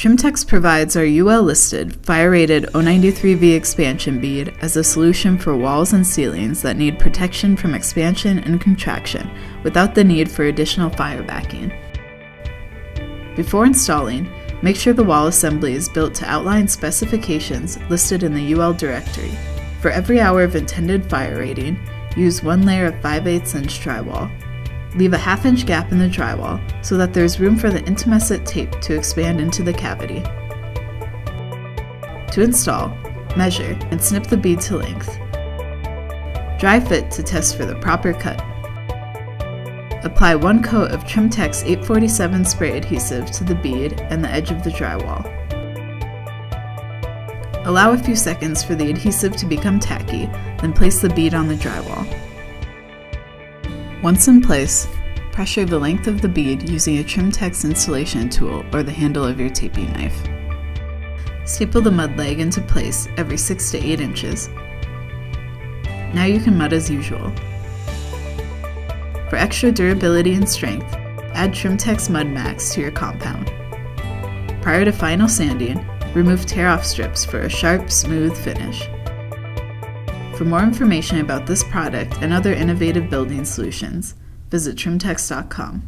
Trim-Tex provides our UL-listed, fire-rated 093V expansion bead as a solution for walls and ceilings that need protection from expansion and contraction without the need for additional fire backing. Before installing, make sure the wall assembly is built to outline specifications listed in the UL directory. For every hour of intended fire rating, use 1 layer of 5/8 inch drywall. Leave a 1/2 inch gap in the drywall so that there is room for the intumescent tape to expand into the cavity. To install, measure and snip the bead to length. Dry fit to test for the proper cut. Apply 1 coat of Trim-Tex 847 spray adhesive to the bead and the edge of the drywall. Allow a few seconds for the adhesive to become tacky, then place the bead on the drywall. Once in place, pressure the length of the bead using a Trim-Tex installation tool or the handle of your taping knife. Staple the mud leg into place every 6 to 8 inches. Now you can mud as usual. For extra durability and strength, add Trim-Tex Mud Max to your compound. Prior to final sanding, remove tear-off strips for a sharp, smooth finish. For more information about this product and other innovative building solutions, visit trimtex.com.